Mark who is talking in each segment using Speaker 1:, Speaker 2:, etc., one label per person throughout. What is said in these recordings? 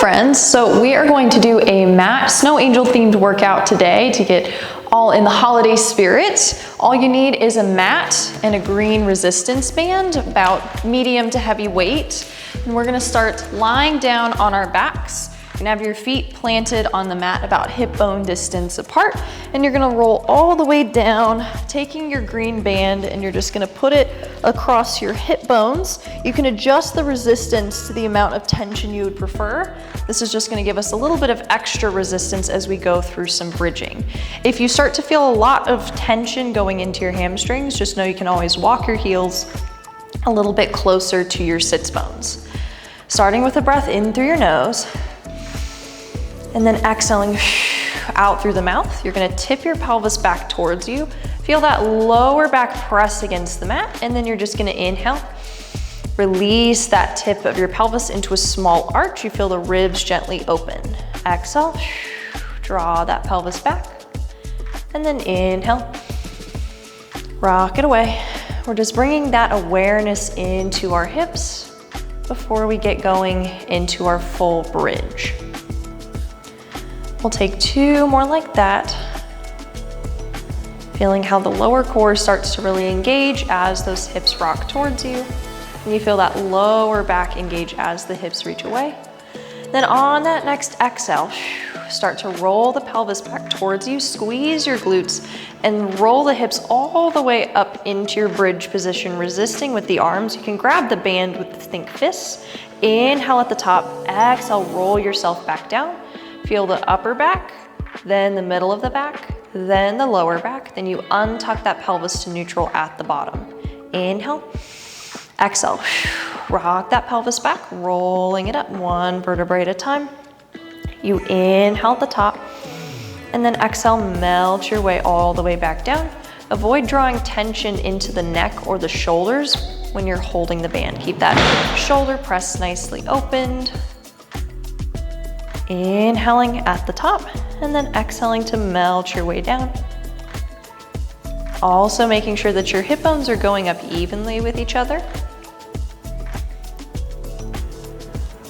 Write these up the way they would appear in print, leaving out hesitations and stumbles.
Speaker 1: friends, so we are going to do a Mat Snow Angel themed workout today to get all in the holiday spirit. All you need is a mat and a green resistance band, about medium to heavy weight. And we're gonna start lying down on our backs. You can have your feet planted on the mat about hip bone distance apart, and you're gonna roll all the way down, taking your green band, and you're just gonna put it across your hip bones. You can adjust the resistance to the amount of tension you would prefer. This is just gonna give us a little bit of extra resistance as we go through some bridging. If you start to feel a lot of tension going into your hamstrings, just know you can always walk your heels a little bit closer to your sits bones. Starting with a breath in through your nose, and then exhaling out through the mouth. You're gonna tip your pelvis back towards you. Feel that lower back press against the mat, and then you're just gonna inhale. Release that tip of your pelvis into a small arch. You feel the ribs gently open. Exhale, draw that pelvis back, and then inhale. Rock it away. We're just bringing that awareness into our hips before we get going into our full bridge. We'll take two more like that. Feeling how the lower core starts to really engage as those hips rock towards you. And you feel that lower back engage as the hips reach away. Then on that next exhale, start to roll the pelvis back towards you, squeeze your glutes, and roll the hips all the way up into your bridge position, resisting with the arms. You can grab the band with the think fists. Inhale at the top, exhale, roll yourself back down. Feel the upper back, then the middle of the back, then the lower back. Then you untuck that pelvis to neutral at the bottom. Inhale, exhale, rock that pelvis back, rolling it up one vertebrae at a time. You inhale at the top, and then exhale, melt your way all the way back down. Avoid drawing tension into the neck or the shoulders when you're holding the band. Keep that shoulder press nicely opened. Inhaling at the top, and then exhaling to melt your way down. Also making sure that your hip bones are going up evenly with each other.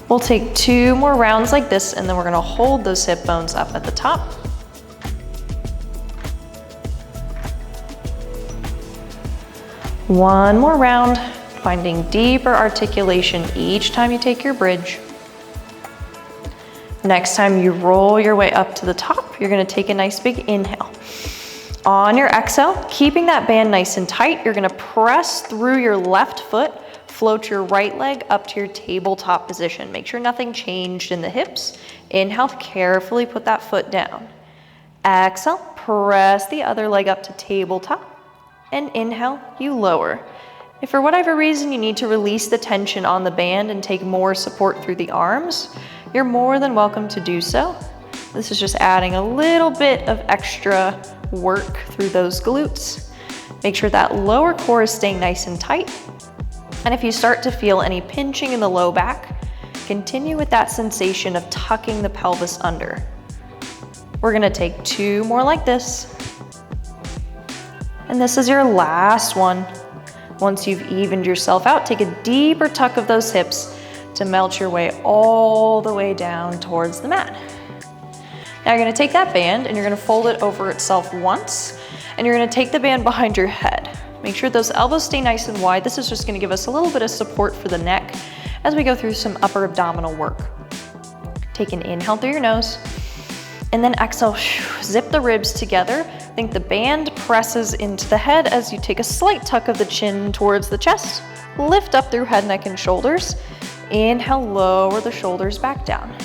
Speaker 1: We'll take two more rounds like this, and then we're gonna hold those hip bones up at the top. One more round, finding deeper articulation each time you take your bridge. Next time you roll your way up to the top, you're gonna take a nice big inhale. On your exhale, keeping that band nice and tight, you're gonna press through your left foot, float your right leg up to your tabletop position. Make sure nothing changed in the hips. Inhale, carefully put that foot down. Exhale, press the other leg up to tabletop, and inhale, you lower. If for whatever reason you need to release the tension on the band and take more support through the arms, you're more than welcome to do so. This is just adding a little bit of extra work through those glutes. Make sure that lower core is staying nice and tight. And if you start to feel any pinching in the low back, continue with that sensation of tucking the pelvis under. We're gonna take two more like this. And this is your last one. Once you've evened yourself out, take a deeper tuck of those hips to melt your way all the way down towards the mat. Now you're gonna take that band and you're gonna fold it over itself once, and you're gonna take the band behind your head. Make sure those elbows stay nice and wide. This is just gonna give us a little bit of support for the neck as we go through some upper abdominal work. Take an inhale through your nose, and then exhale, zip the ribs together. Think the band presses into the head as you take a slight tuck of the chin towards the chest. Lift up through head, neck, and shoulders. Inhale, lower the shoulders back down.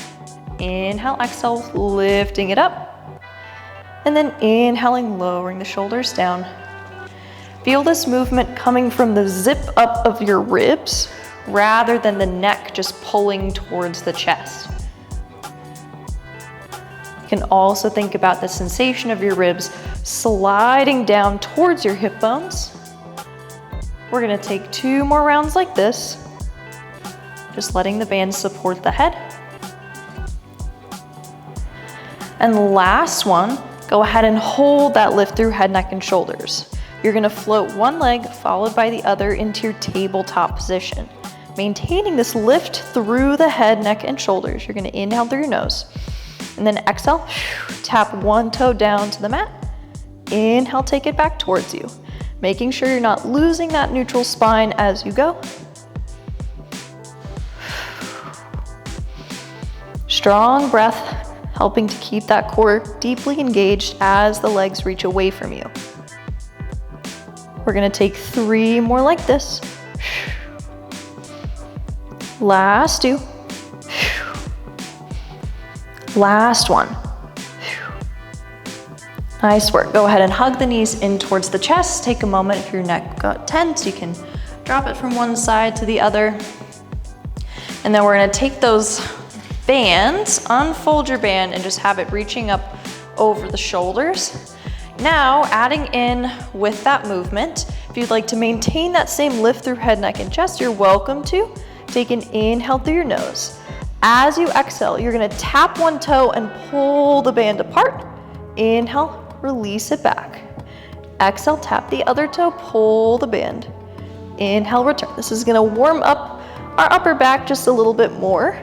Speaker 1: Inhale, exhale, lifting it up. And then inhaling, lowering the shoulders down. Feel this movement coming from the zip up of your ribs rather than the neck just pulling towards the chest. You can also think about the sensation of your ribs sliding down towards your hip bones. We're gonna take two more rounds like this. Just letting the band support the head. And last one, go ahead and hold that lift through head, neck, and shoulders. You're gonna float one leg followed by the other into your tabletop position. Maintaining this lift through the head, neck, and shoulders. You're gonna inhale through your nose. And then exhale, tap one toe down to the mat. Inhale, take it back towards you. Making sure you're not losing that neutral spine as you go. Strong breath, helping to keep that core deeply engaged as the legs reach away from you. We're gonna take 3 more like this. Last 2. Last 1. Nice work. Go ahead and hug the knees in towards the chest. Take a moment if your neck got tense, you can drop it from one side to the other. And then we're gonna take those bands, unfold your band, and just have it reaching up over the shoulders. Now, adding in with that movement, if you'd like to maintain that same lift through head, neck, and chest, you're welcome to. Take an inhale through your nose. As you exhale, you're gonna tap one toe and pull the band apart. Inhale, release it back. Exhale, tap the other toe, pull the band. Inhale, return. This is gonna warm up our upper back just a little bit more.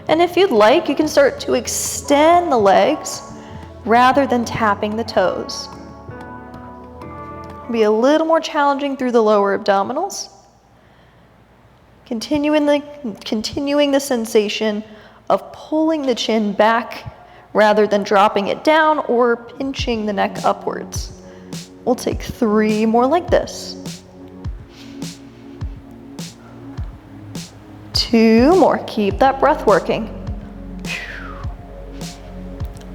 Speaker 1: And if you'd like, you can start to extend the legs rather than tapping the toes. Be a little more challenging through the lower abdominals. Continuing the sensation of pulling the chin back rather than dropping it down or pinching the neck upwards. We'll take 3 more like this. 2 more, keep that breath working.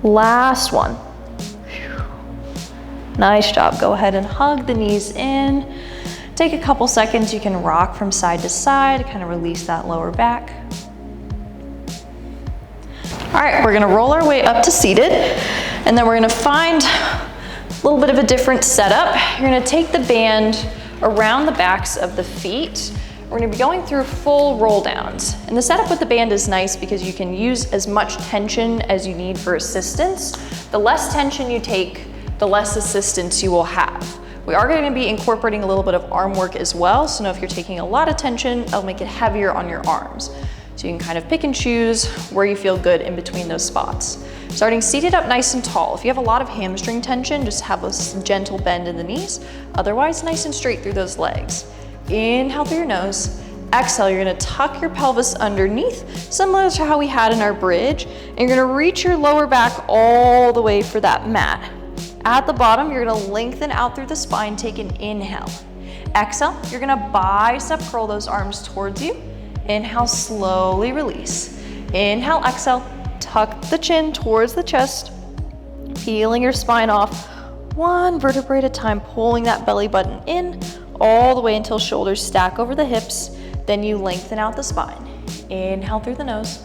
Speaker 1: Last 1. Nice job, go ahead and hug the knees in. Take a couple seconds, you can rock from side to side to kind of release that lower back. All right, we're gonna roll our way up to seated, and then we're gonna find a little bit of a different setup. You're gonna take the band around the backs of the feet. We're gonna be going through full roll downs. And the setup with the band is nice because you can use as much tension as you need for assistance. The less tension you take, the less assistance you will have. We are gonna be incorporating a little bit of arm work as well, so know if you're taking a lot of tension, it'll make it heavier on your arms. So you can kind of pick and choose where you feel good in between those spots. Starting seated up nice and tall. If you have a lot of hamstring tension, just have a gentle bend in the knees. Otherwise, nice and straight through those legs. Inhale through your nose. Exhale, you're gonna tuck your pelvis underneath, similar to how we had in our bridge. And you're gonna reach your lower back all the way for that mat. At the bottom, you're gonna lengthen out through the spine, take an inhale. Exhale, you're gonna bicep curl those arms towards you. Inhale, slowly release. Inhale, exhale, tuck the chin towards the chest, peeling your spine off 1 vertebrae at a time, pulling that belly button in all the way until shoulders stack over the hips. Then you lengthen out the spine. Inhale through the nose.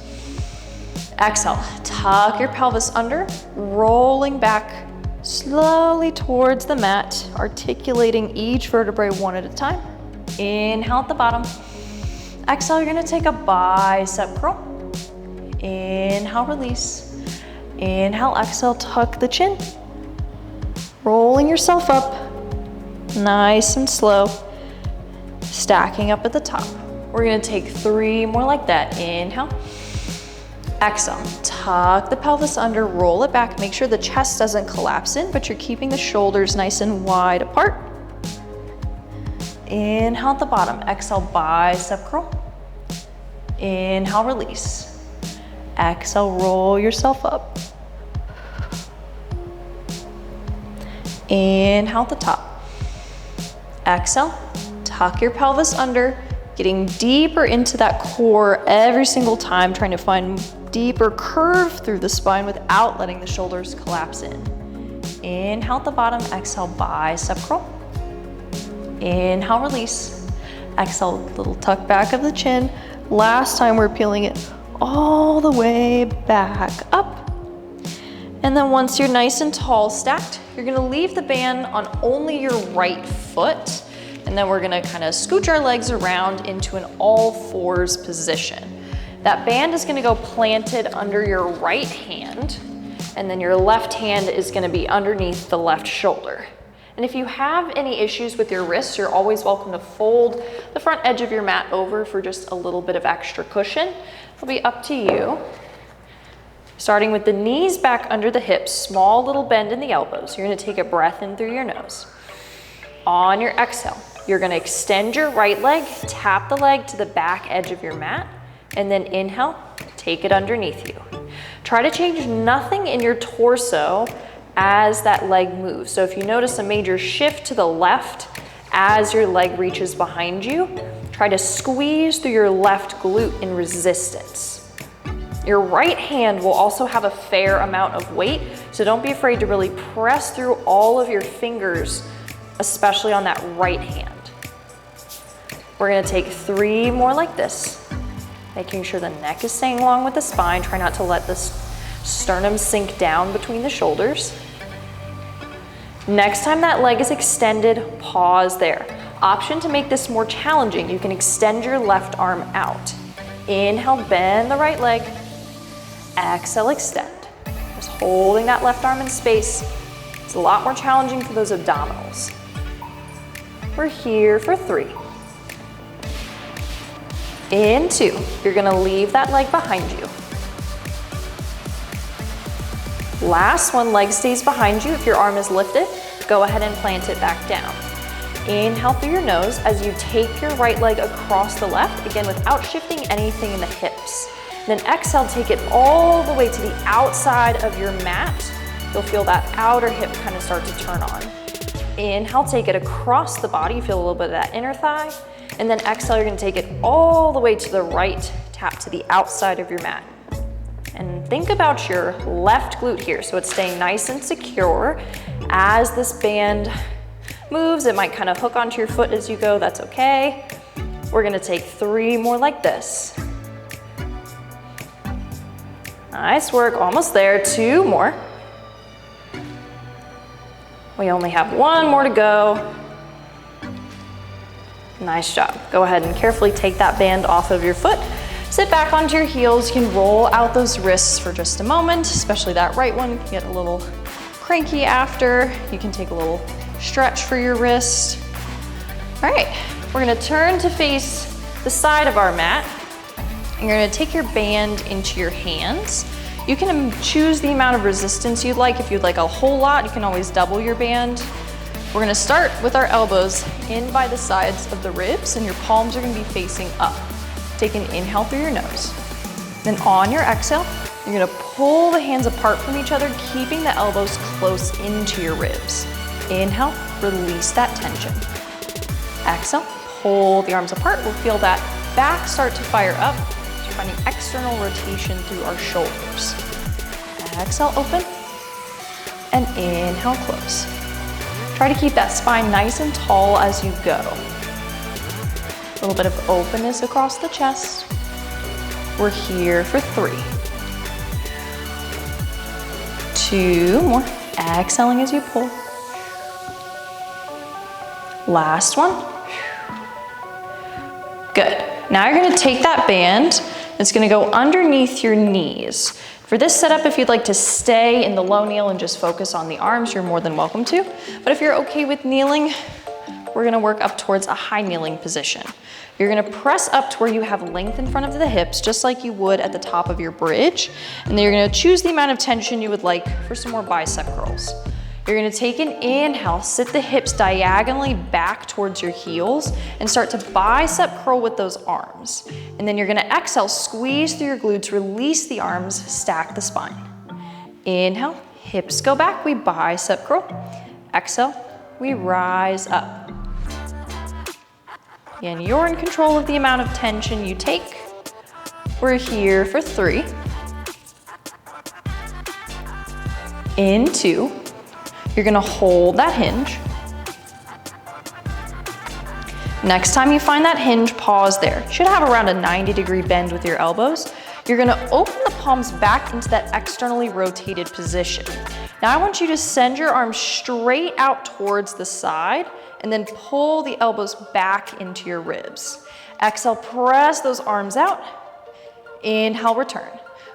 Speaker 1: Exhale, tuck your pelvis under, rolling back slowly towards the mat, articulating each vertebrae 1 at a time. Inhale at the bottom. Exhale, you're gonna take a bicep curl. Inhale, release. Inhale, exhale, tuck the chin. Rolling yourself up, nice and slow. Stacking up at the top. We're gonna take 3 more like that. Inhale. Exhale, tuck the pelvis under, roll it back. Make sure the chest doesn't collapse in, but you're keeping the shoulders nice and wide apart. Inhale at the bottom. Exhale, bicep curl. Inhale, release. Exhale, roll yourself up. Inhale at the top. Exhale, tuck your pelvis under, getting deeper into that core every single time, trying to find deeper curve through the spine without letting the shoulders collapse in. Inhale at the bottom, exhale, bicep curl. Inhale, release. Exhale, little tuck back of the chin. Last time we're peeling it all the way back up. And then once you're nice and tall stacked, you're gonna leave the band on only your right foot. And then we're gonna kind of scooch our legs around into an all fours position. That band is gonna go planted under your right hand, and then your left hand is gonna be underneath the left shoulder. And if you have any issues with your wrists, you're always welcome to fold the front edge of your mat over for just a little bit of extra cushion. It'll be up to you. Starting with the knees back under the hips, small little bend in the elbows. You're gonna take a breath in through your nose. On your exhale, you're gonna extend your right leg, tap the leg to the back edge of your mat, and then inhale, take it underneath you. Try to change nothing in your torso as that leg moves. So if you notice a major shift to the left as your leg reaches behind you, try to squeeze through your left glute in resistance. Your right hand will also have a fair amount of weight, so don't be afraid to really press through all of your fingers, especially on that right hand. We're gonna take 3 more like this, making sure the neck is staying long with the spine. Try not to let the sternum sink down between the shoulders. Next time that leg is extended, pause there. Option to make this more challenging, you can extend your left arm out. Inhale, bend the right leg. Exhale, extend. Just holding that left arm in space. It's a lot more challenging for those abdominals. We're here for 3. In 2, you're gonna leave that leg behind you. Last one, leg stays behind you. If your arm is lifted, go ahead and plant it back down. Inhale through your nose as you take your right leg across the left, again without shifting anything in the hips. Then exhale, take it all the way to the outside of your mat. You'll feel that outer hip kind of start to turn on. Inhale, take it across the body. You feel a little bit of that inner thigh. And then exhale, you're gonna take it all the way to the right, tap to the outside of your mat. And think about your left glute here. So it's staying nice and secure. As this band moves, it might kind of hook onto your foot as you go, that's okay. We're gonna take 3 more like this. Nice work, almost there, 2 more. We only have 1 more to go. Nice job. Go ahead and carefully take that band off of your foot. Sit back onto your heels. You can roll out those wrists for just a moment, especially that right one. You can get a little cranky after. You can take a little stretch for your wrist. All right, we're gonna turn to face the side of our mat. You're gonna take your band into your hands. You can choose the amount of resistance you'd like. If you'd like a whole lot, you can always double your band. We're gonna start with our elbows in by the sides of the ribs, and your palms are gonna be facing up. Take an inhale through your nose. Then on your exhale, you're gonna pull the hands apart from each other, keeping the elbows close into your ribs. Inhale, release that tension. Exhale, pull the arms apart. We'll feel that back start to fire up. So finding external rotation through our shoulders. Exhale, open, and inhale, close. Try to keep that spine nice and tall as you go. A little bit of openness across the chest. We're here for 3. 2 more. Exhaling as you pull. Last one. Good. Now you're gonna take that band. It's gonna go underneath your knees. For this setup, if you'd like to stay in the low kneel and just focus on the arms, you're more than welcome to. But if you're okay with kneeling, we're gonna work up towards a high kneeling position. You're gonna press up to where you have length in front of the hips, just like you would at the top of your bridge. And then you're gonna choose the amount of tension you would like for some more bicep curls. You're gonna take an inhale, sit the hips diagonally back towards your heels and start to bicep curl with those arms. And then you're gonna exhale, squeeze through your glutes, release the arms, stack the spine. Inhale, hips go back, we bicep curl. Exhale, we rise up. Again, you're in control of the amount of tension you take. We're here for 3. In 2. You're gonna hold that hinge. Next time you find that hinge, pause there. You should have around a 90-degree bend with your elbows. You're gonna open the palms back into that externally rotated position. Now I want you to send your arms straight out towards the side and then pull the elbows back into your ribs. Exhale, press those arms out. Inhale, return.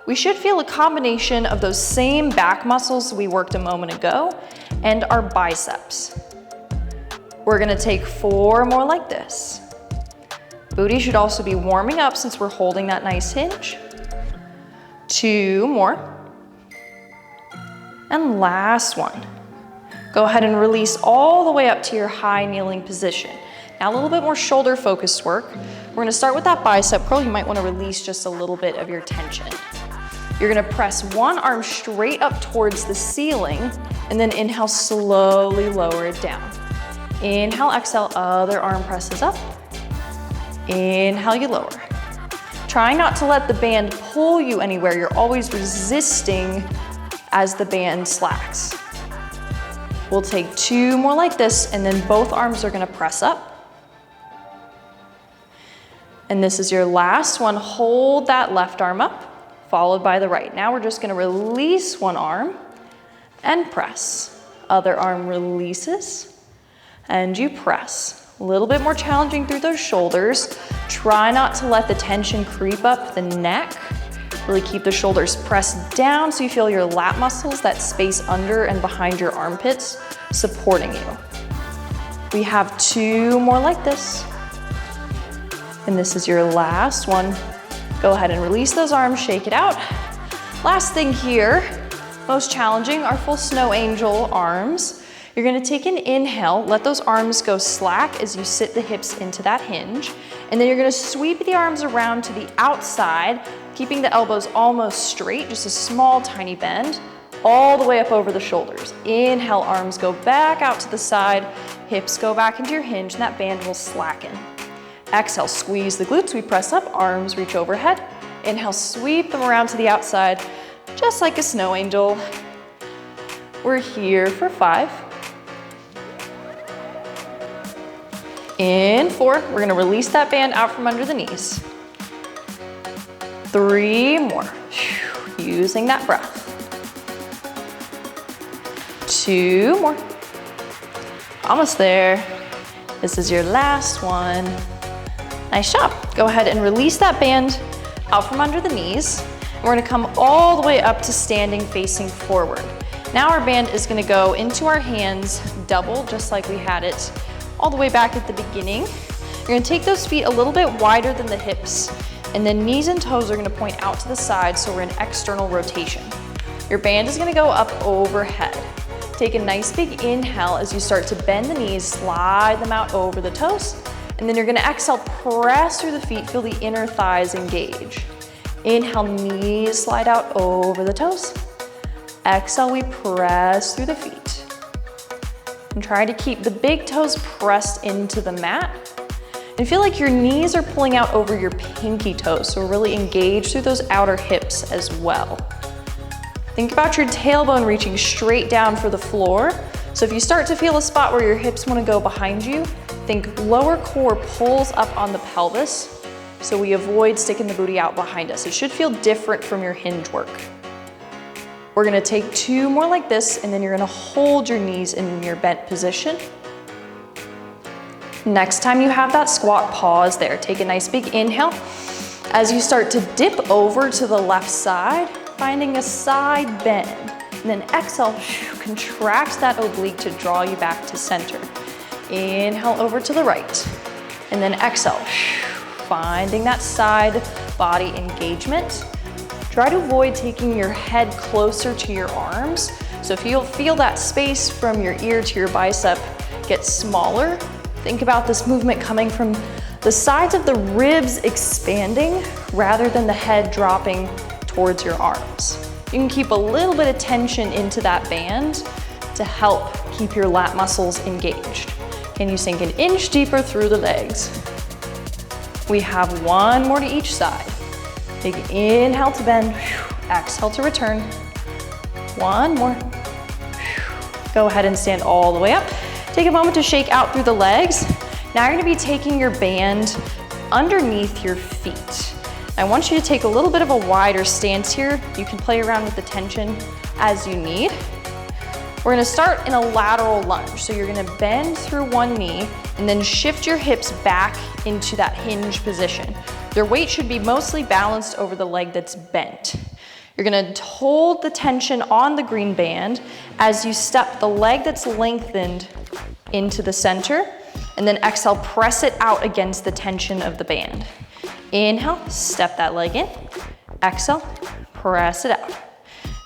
Speaker 1: We should feel a combination of those same back muscles we worked a moment ago and our biceps. We're gonna take 4 more like this. Booty should also be warming up since we're holding that nice hinge. 2 more. And last one. Go ahead and release all the way up to your high kneeling position. Now a little bit more shoulder focused work. We're gonna start with that bicep curl. You might wanna release just a little bit of your tension. You're gonna press one arm straight up towards the ceiling and then inhale, slowly lower it down. Inhale, exhale, other arm presses up. Inhale, you lower. Try not to let the band pull you anywhere. You're always resisting as the band slacks. We'll take 2 more like this, and then both arms are gonna press up. And this is your last one. Hold that left arm up, followed by the right. Now we're just gonna release one arm and press. Other arm releases, and you press. A little bit more challenging through those shoulders. Try not to let the tension creep up the neck. Really keep the shoulders pressed down so you feel your lat muscles, that space under and behind your armpits, supporting you. We have 2 more like this. And this is your last one. Go ahead and release those arms, shake it out. Last thing here, most challenging, our full snow angel arms. You're gonna take an inhale, let those arms go slack as you sit the hips into that hinge. And then you're gonna sweep the arms around to the outside, keeping the elbows almost straight, just a small, tiny bend, all the way up over the shoulders. Inhale, arms go back out to the side, hips go back into your hinge, and that band will slacken. Exhale, squeeze the glutes, we press up, arms reach overhead. Inhale, sweep them around to the outside, just like a snow angel. We're here for 5. In 4, we're gonna release that band out from under the knees. 3 more, using that breath. 2 more, almost there. This is your last one. Nice job. Go ahead and release that band out from under the knees. And we're gonna come all the way up to standing facing forward. Now our band is gonna go into our hands, double, just like we had it all the way back at the beginning. You're gonna take those feet a little bit wider than the hips, and then knees and toes are gonna point out to the side, so we're in external rotation. Your band is gonna go up overhead. Take a nice big inhale as you start to bend the knees, slide them out over the toes, and then you're gonna exhale, press through the feet, feel the inner thighs engage. Inhale, knees slide out over the toes. Exhale, we press through the feet. And try to keep the big toes pressed into the mat. And feel like your knees are pulling out over your pinky toes, so really engage through those outer hips as well. Think about your tailbone reaching straight down for the floor. So if you start to feel a spot where your hips wanna go behind you, think lower core pulls up on the pelvis, so we avoid sticking the booty out behind us. It should feel different from your hinge work. We're gonna take 2 more like this, and then you're gonna hold your knees in your bent position. Next time you have that squat, pause there. Take a nice big inhale. As you start to dip over to the left side, finding a side bend. And then exhale, contract that oblique to draw you back to center. Inhale over to the right. And then exhale, finding that side body engagement. Try to avoid taking your head closer to your arms. So if you'll feel that space from your ear to your bicep get smaller, think about this movement coming from the sides of the ribs expanding rather than the head dropping towards your arms. You can keep a little bit of tension into that band to help keep your lat muscles engaged. Can you sink an inch deeper through the legs? We have 1 more to each side. Big inhale to bend, exhale to return. 1 more. Go ahead and stand all the way up. Take a moment to shake out through the legs. Now you're gonna be taking your band underneath your feet. I want you to take a little bit of a wider stance here. You can play around with the tension as you need. We're gonna start in a lateral lunge. So you're gonna bend through one knee and then shift your hips back into that hinge position. Your weight should be mostly balanced over the leg that's bent. You're gonna hold the tension on the green band as you step the leg that's lengthened into the center, and then exhale, press it out against the tension of the band. Inhale, step that leg in. Exhale, press it out.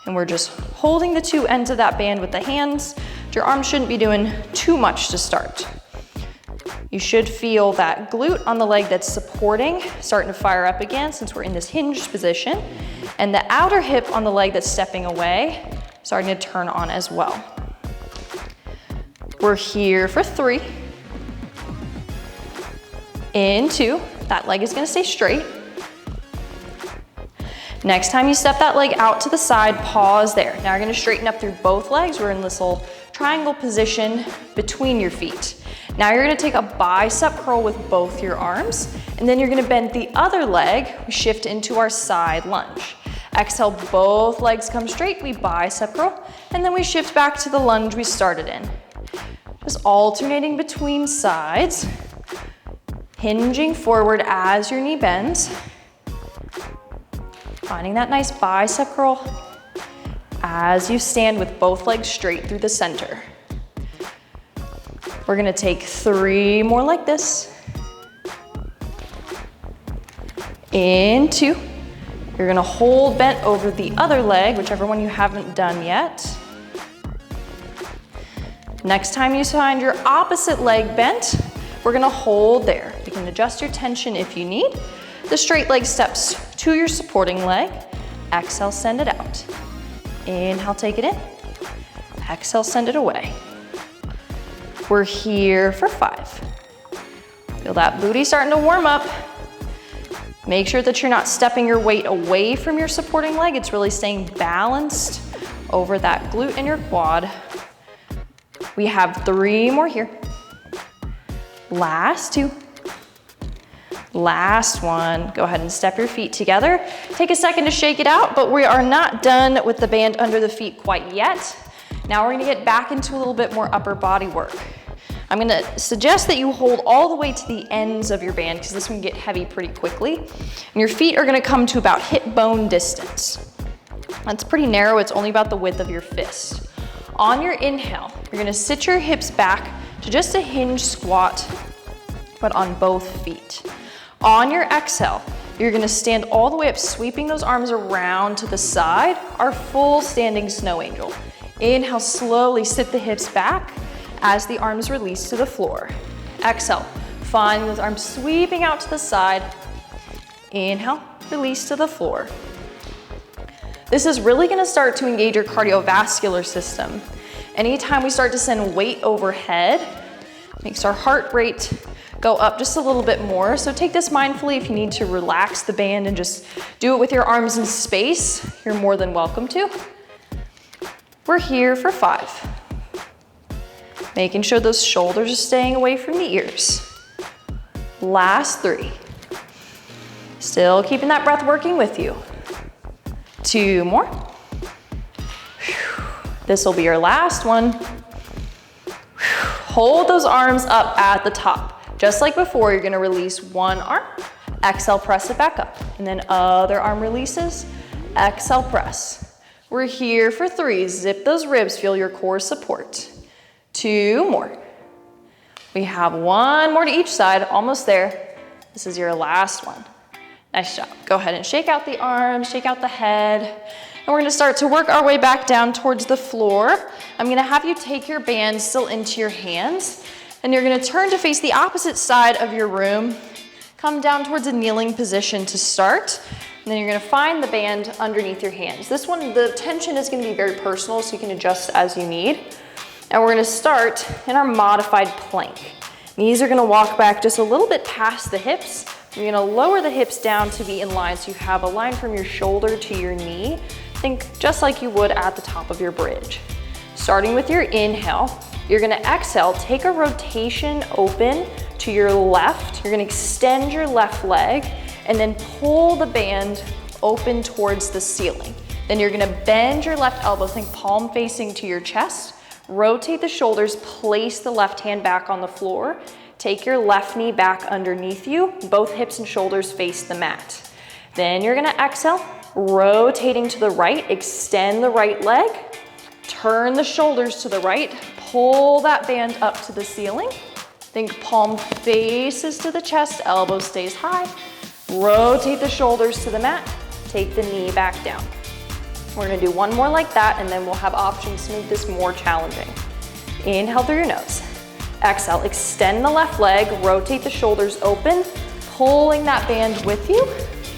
Speaker 1: And we're just holding the two ends of that band with the hands. Your arms shouldn't be doing too much to start. You should feel that glute on the leg that's supporting starting to fire up again since we're in this hinged position. And the outer hip on the leg that's stepping away starting to turn on as well. We're here for 3. In 2, that leg is gonna stay straight. Next time you step that leg out to the side, pause there. Now you're gonna straighten up through both legs. We're in this little triangle position between your feet. Now you're gonna take a bicep curl with both your arms, and then you're gonna bend the other leg, we shift into our side lunge. Exhale, both legs come straight, we bicep curl, and then we shift back to the lunge we started in. Just alternating between sides, hinging forward as your knee bends, finding that nice bicep curl as you stand with both legs straight through the center. We're gonna take 3 more like this. In 2. You're gonna hold bent over the other leg, whichever one you haven't done yet. Next time you find your opposite leg bent, we're gonna hold there. You can adjust your tension if you need. The straight leg steps to your supporting leg. Exhale, send it out. Inhale, take it in. Exhale, send it away. We're here for 5. Feel that booty starting to warm up. Make sure that you're not stepping your weight away from your supporting leg. It's really staying balanced over that glute and your quad. We have 3 more here. Last 2. Last one. Go ahead and step your feet together. Take a second to shake it out, but we are not done with the band under the feet quite yet. Now we're gonna get back into a little bit more upper body work. I'm gonna suggest that you hold all the way to the ends of your band because this one can get heavy pretty quickly. And your feet are gonna come to about hip bone distance. That's pretty narrow, it's only about the width of your fist. On your inhale, you're gonna sit your hips back to just a hinge squat, but on both feet. On your exhale, you're gonna stand all the way up, sweeping those arms around to the side, our full standing snow angel. Inhale, slowly sit the hips back as the arms release to the floor. Exhale, find those arms sweeping out to the side. Inhale, release to the floor. This is really gonna start to engage your cardiovascular system. Anytime we start to send weight overhead, makes our heart rate go up just a little bit more. So take this mindfully. If you need to relax the band and just do it with your arms in space, you're more than welcome to. We're here for 5. Making sure those shoulders are staying away from the ears. Last 3. Still keeping that breath working with you. 2 more. This will be your last one. Hold those arms up at the top. Just like before, you're gonna release one arm, exhale, press it back up, and then other arm releases, exhale, press. We're here for 3. Zip those ribs, feel your core support. 2 more. We have 1 more to each side, almost there. This is your last one. Nice job. Go ahead and shake out the arms, shake out the head, and we're gonna start to work our way back down towards the floor. I'm gonna have you take your band still into your hands, and you're gonna turn to face the opposite side of your room. Come down towards a kneeling position to start, and then you're gonna find the band underneath your hands. This one, the tension is gonna be very personal, so you can adjust as you need. And we're gonna start in our modified plank. Knees are gonna walk back just a little bit past the hips. You're gonna lower the hips down to be in line, so you have a line from your shoulder to your knee. Think just like you would at the top of your bridge. Starting with your inhale, you're gonna exhale, take a rotation open to your left. You're gonna extend your left leg and then pull the band open towards the ceiling. Then you're gonna bend your left elbow, think palm facing to your chest. Rotate the shoulders, place the left hand back on the floor. Take your left knee back underneath you. Both hips and shoulders face the mat. Then you're gonna exhale, rotating to the right, extend the right leg, turn the shoulders to the right, pull that band up to the ceiling. Think palm faces to the chest, elbow stays high. Rotate the shoulders to the mat, take the knee back down. We're gonna do one more like that, and then we'll have options to make this more challenging. Inhale through your nose. Exhale, extend the left leg, rotate the shoulders open, pulling that band with you.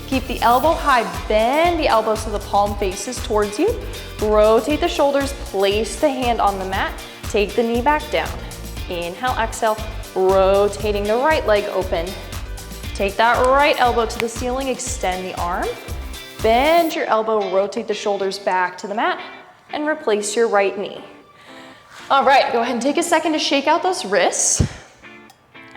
Speaker 1: Keep the elbow high, bend the elbow so the palm faces towards you. Rotate the shoulders, place the hand on the mat, take the knee back down. Inhale, exhale, rotating the right leg open. Take that right elbow to the ceiling, extend the arm. Bend your elbow, rotate the shoulders back to the mat, and replace your right knee. All right, go ahead and take a second to shake out those wrists.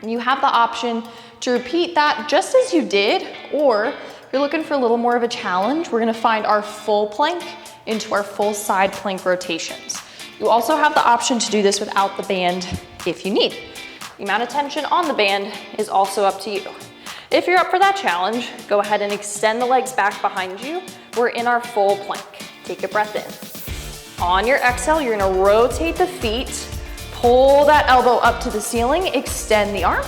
Speaker 1: And you have the option to repeat that just as you did, or if you're looking for a little more of a challenge, we're gonna find our full plank into our full side plank rotations. You also have the option to do this without the band if you need. The amount of tension on the band is also up to you. If you're up for that challenge, go ahead and extend the legs back behind you. We're in our full plank. Take a breath in. On your exhale, you're gonna rotate the feet, pull that elbow up to the ceiling, extend the arm,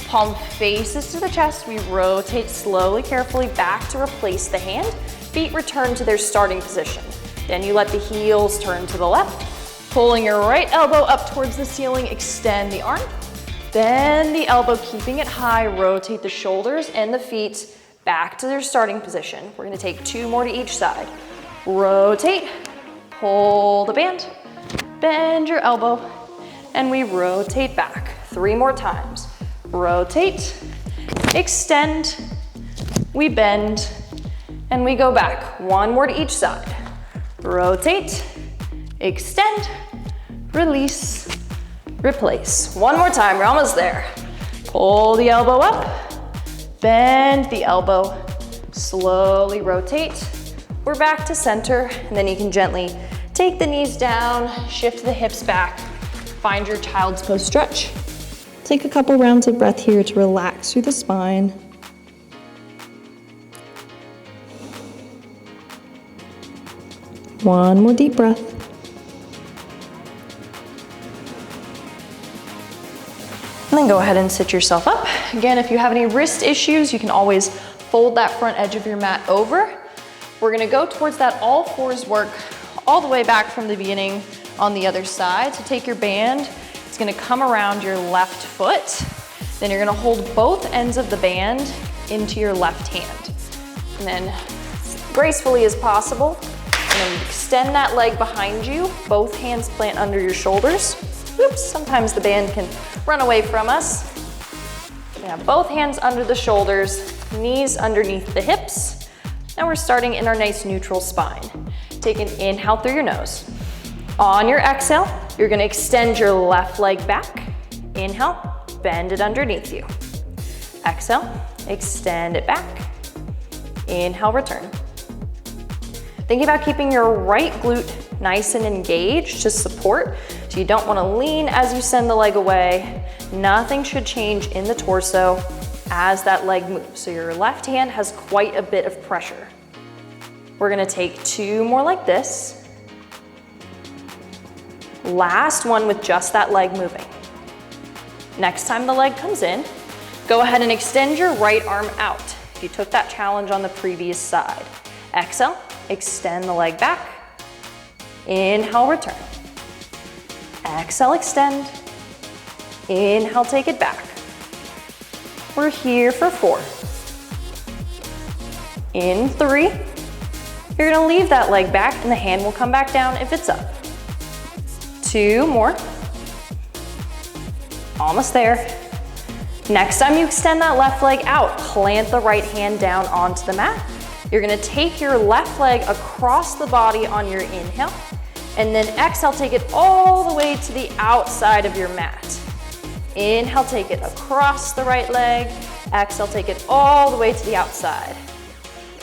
Speaker 1: palm faces to the chest. We rotate slowly, carefully back to replace the hand. Feet return to their starting position. Then you let the heels turn to the left, pulling your right elbow up towards the ceiling, extend the arm. Bend the elbow, keeping it high, rotate the shoulders and the feet back to their starting position. We're gonna take 2 more to each side. Rotate, pull the band, bend your elbow, and we rotate back. 3 more times. Rotate, extend, we bend, and we go back. 1 more to each side. Rotate, extend, release, replace. 1 more time, we're almost there. Pull the elbow up, bend the elbow, slowly rotate. We're back to center, and then you can gently take the knees down, shift the hips back, find your child's pose stretch. Take a couple rounds of breath here to relax through the spine. One more deep breath. And then go ahead and sit yourself up. Again, if you have any wrist issues, you can always fold that front edge of your mat over. We're gonna go towards that all fours work all the way back from the beginning on the other side. So take your band, it's gonna come around your left foot. Then you're gonna hold both ends of the band into your left hand. And then as gracefully as possible, and then extend that leg behind you. Both hands plant under your shoulders. Oops, sometimes the band can run away from us. Yeah, both hands under the shoulders, knees underneath the hips. Now we're starting in our nice neutral spine. Take an inhale through your nose. On your exhale, you're gonna extend your left leg back. Inhale, bend it underneath you. Exhale, extend it back. Inhale, return. Thinking about keeping your right glute nice and engaged to support. So you don't wanna lean as you send the leg away. Nothing should change in the torso as that leg moves. So your left hand has quite a bit of pressure. We're gonna take 2 more like this. Last one with just that leg moving. Next time the leg comes in, go ahead and extend your right arm out. If you took that challenge on the previous side. Exhale, extend the leg back. Inhale, return. Exhale, extend. Inhale, take it back. We're here for 4. In 3. You're gonna leave that leg back and the hand will come back down if it's up. 2 more. Almost there. Next time you extend that left leg out, plant the right hand down onto the mat. You're gonna take your left leg across the body on your inhale, and then exhale, take it all the way to the outside of your mat. Inhale, take it across the right leg. Exhale, take it all the way to the outside.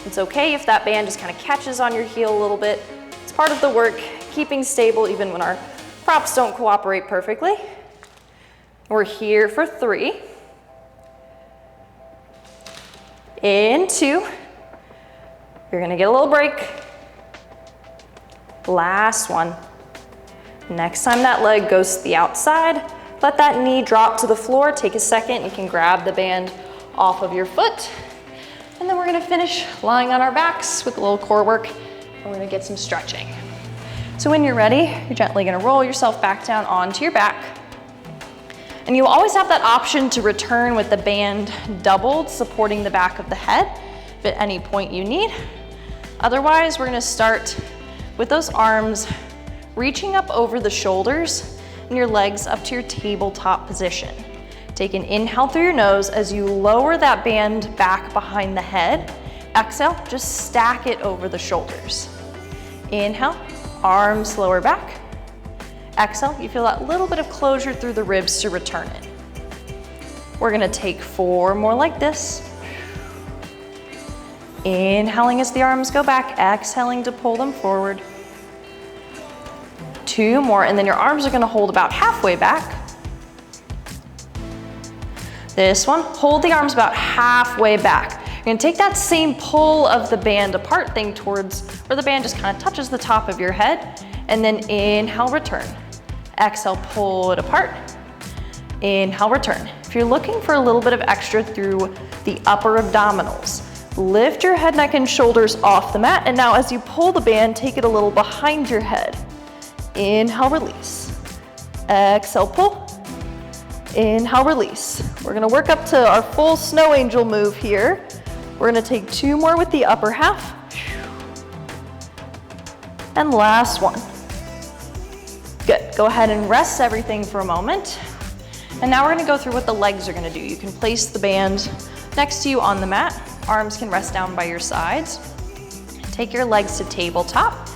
Speaker 1: It's okay if that band just kind of catches on your heel a little bit. It's part of the work, keeping stable even when our props don't cooperate perfectly. We're here for 3. In 2. You're gonna get a little break. Last one. Next time that leg goes to the outside, let that knee drop to the floor. Take a second, you can grab the band off of your foot. And then we're gonna finish lying on our backs with a little core work, and we're gonna get some stretching. So when you're ready, you're gently gonna roll yourself back down onto your back. And you always have that option to return with the band doubled, supporting the back of the head at any point you need. Otherwise, we're gonna start with those arms reaching up over the shoulders and your legs up to your tabletop position. Take an inhale through your nose as you lower that band back behind the head. Exhale, just stack it over the shoulders. Inhale, arms lower back. Exhale, you feel that little bit of closure through the ribs to return it. We're gonna take 4 more like this. Inhaling as the arms go back, exhaling to pull them forward. 2 more, and then your arms are gonna hold about halfway back. This one, hold the arms about halfway back. You're gonna take that same pull of the band apart thing towards where the band just kind of touches the top of your head, and then inhale, return. Exhale, pull it apart. Inhale, return. If you're looking for a little bit of extra through the upper abdominals, lift your head, neck, and shoulders off the mat, and now as you pull the band, take it a little behind your head. Inhale, release. Exhale, pull. Inhale, release. We're gonna work up to our full snow angel move here. We're gonna take 2 more with the upper half. And last one. Good, go ahead and rest everything for a moment. And now we're gonna go through what the legs are gonna do. You can place the band next to you on the mat. Arms can rest down by your sides. Take your legs to tabletop.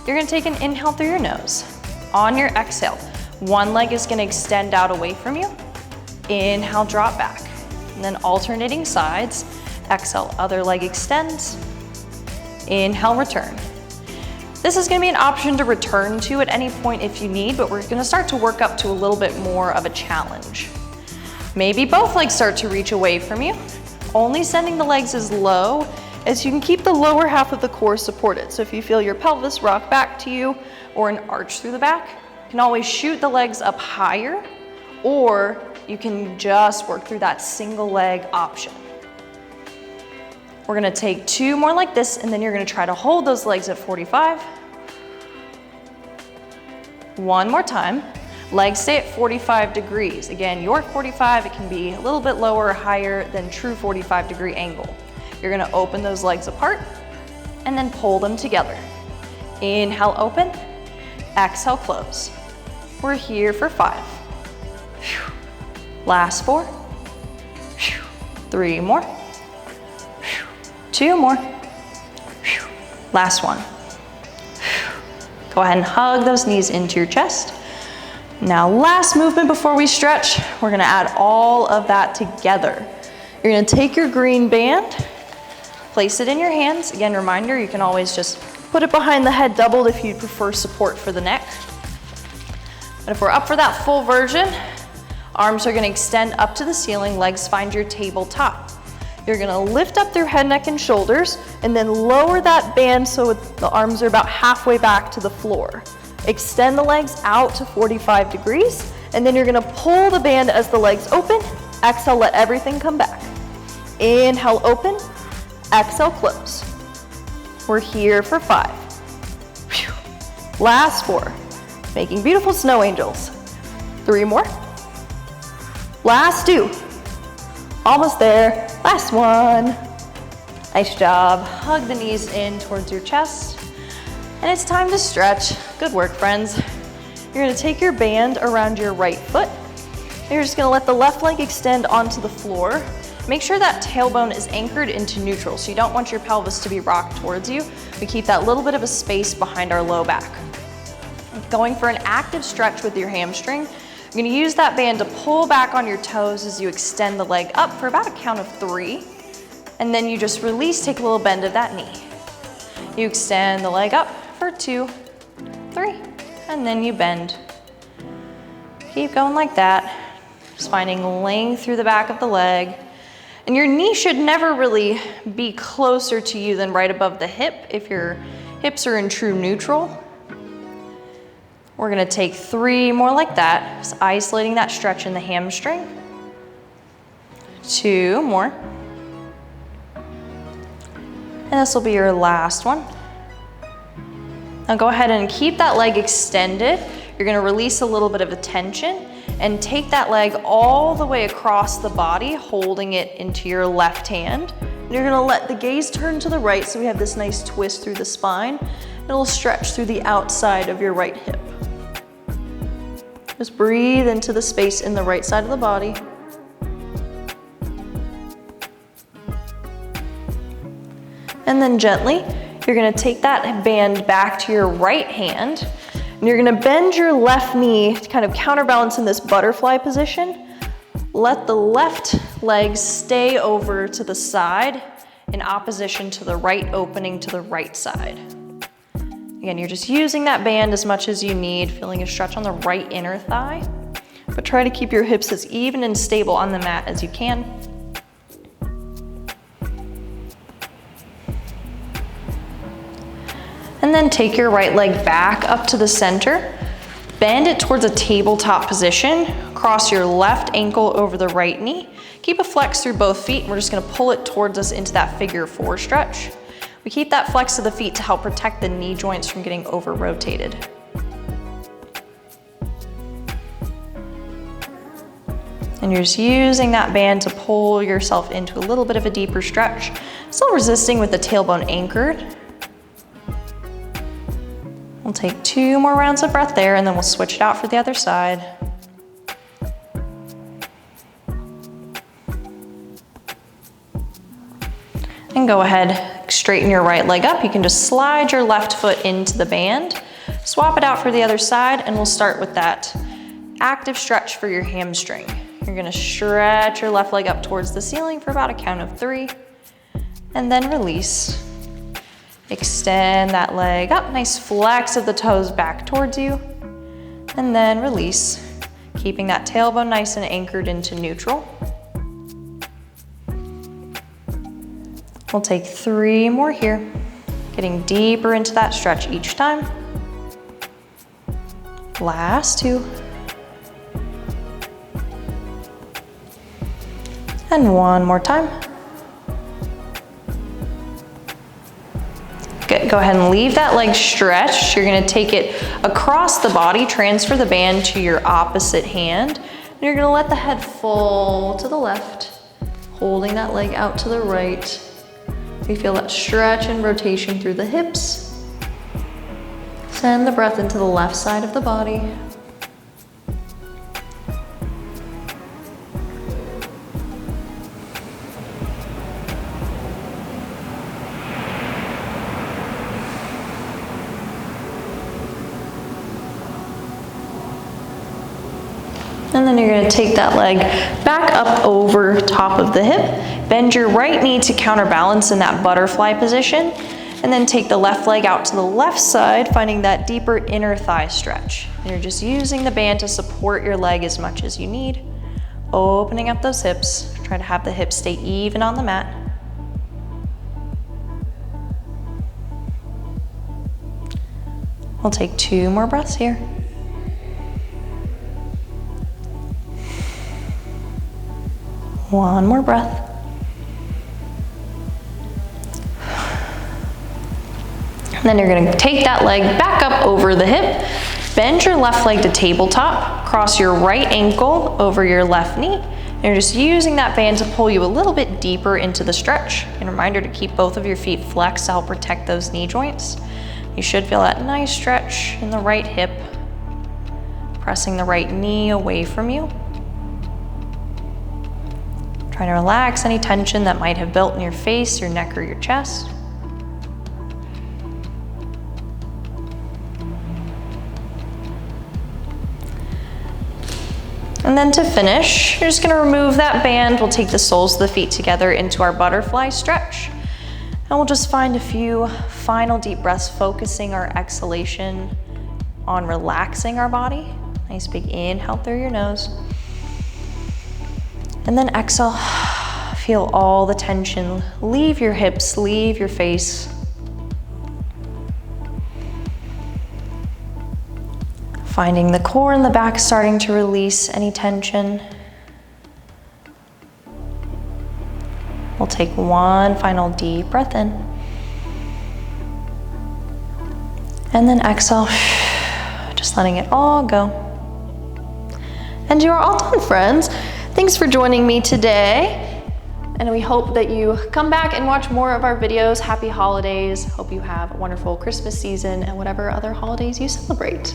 Speaker 1: You're gonna take an inhale through your nose. On your exhale, one leg is gonna extend out away from you. Inhale, drop back. And then alternating sides. Exhale, other leg extends. Inhale, return. This is gonna be an option to return to at any point if you need, but we're gonna start to work up to a little bit more of a challenge. Maybe both legs start to reach away from you. Only sending the legs as low as you can keep the lower half of the core supported. So if you feel your pelvis rock back to you or an arch through the back, you can always shoot the legs up higher, or you can just work through that single leg option. We're gonna take 2 more like this, and then you're gonna try to hold those legs at 45. 1 more time. Legs stay at 45 degrees. Again, your 45, it can be a little bit lower or higher than true 45-degree angle. You're gonna open those legs apart and then pull them together. Inhale, open. Exhale, close. We're here for 5. Last 4. 3 more. 2 more. Last one. Go ahead and hug those knees into your chest. Now, last movement before we stretch, we're gonna add all of that together. You're gonna take your green band, place it in your hands. Again, reminder, you can always just put it behind the head doubled if you prefer support for the neck. But if we're up for that full version, arms are gonna extend up to the ceiling, legs find your tabletop. You're gonna lift up through head, neck, and shoulders, and then lower that band so the arms are about halfway back to the floor. Extend the legs out to 45 degrees, and then you're gonna pull the band as the legs open. Exhale, let everything come back. Inhale, open. Exhale, close. We're here for 5. Last 4. Making beautiful snow angels. 3 more. Last 2. Almost there. Last one. Nice job. Hug the knees in towards your chest. And it's time to stretch. Good work, friends. You're gonna take your band around your right foot. You're just gonna let the left leg extend onto the floor. Make sure that tailbone is anchored into neutral, so you don't want your pelvis to be rocked towards you. We keep that little bit of a space behind our low back. Going for an active stretch with your hamstring, you're gonna use that band to pull back on your toes as you extend the leg up for about a count of 3. And then you just release, take a little bend of that knee. You extend the leg up for 2, 3, and then you bend. Keep going like that. Just finding length through the back of the leg. And your knee should never really be closer to you than right above the hip if your hips are in true neutral. We're gonna take 3 more like that, just isolating that stretch in the hamstring. 2 more. And this will be your last one. Now go ahead and keep that leg extended. You're gonna release a little bit of the tension and take that leg all the way across the body, holding it into your left hand. And you're gonna let the gaze turn to the right so we have this nice twist through the spine. It'll stretch through the outside of your right hip. Just breathe into the space in the right side of the body. And then gently, you're gonna take that band back to your right hand, and you're gonna bend your left knee to kind of counterbalance in this butterfly position. Let the left leg stay over to the side in opposition to the right opening to the right side. Again, you're just using that band as much as you need, feeling a stretch on the right inner thigh, but try to keep your hips as even and stable on the mat as you can. And then take your right leg back up to the center, bend it towards a tabletop position, cross your left ankle over the right knee, keep a flex through both feet, and we're just gonna pull it towards us into that figure 4 stretch. We keep that flex of the feet to help protect the knee joints from getting over-rotated. And you're just using that band to pull yourself into a little bit of a deeper stretch, still resisting with the tailbone anchored. We'll take 2 more rounds of breath there, and then we'll switch it out for the other side. And go ahead, straighten your right leg up. You can just slide your left foot into the band, swap it out for the other side, and we'll start with that active stretch for your hamstring. You're gonna stretch your left leg up towards the ceiling for about a count of 3, and then release. Extend that leg up, nice flex of the toes back towards you, and then release, keeping that tailbone nice and anchored into neutral. We'll take 3 more here, getting deeper into that stretch each time. Last 2. And 1 more time. Good, go ahead and leave that leg stretched. You're gonna take it across the body, transfer the band to your opposite hand, and you're gonna let the head fall to the left, holding that leg out to the right. We feel that stretch and rotation through the hips. Send the breath into the left side of the body. And then you're gonna take that leg back up over top of the hip, bend your right knee to counterbalance in that butterfly position, and then take the left leg out to the left side, finding that deeper inner thigh stretch. And you're just using the band to support your leg as much as you need, opening up those hips. Try to have the hips stay even on the mat. We'll take 2 more breaths here. One more breath. And then you're gonna take that leg back up over the hip, bend your left leg to tabletop, cross your right ankle over your left knee, and you're just using that band to pull you a little bit deeper into the stretch. And a reminder to keep both of your feet flexed to help protect those knee joints. You should feel that nice stretch in the right hip, pressing the right knee away from you. Try to relax any tension that might have built in your face, your neck, or your chest. And then to finish, you're just gonna remove that band. We'll take the soles of the feet together into our butterfly stretch. And we'll just find a few final deep breaths, focusing our exhalation on relaxing our body. Nice big inhale through your nose. And then exhale, Feel all the tension leave your hips, leave your face. Finding the core and the back starting to release any tension. We'll take one final deep breath in. And then exhale, just letting it all go. And you are all done, friends. Thanks for joining me today. And we hope that you come back and watch more of our videos. Happy holidays. Hope you have a wonderful Christmas season and whatever other holidays you celebrate.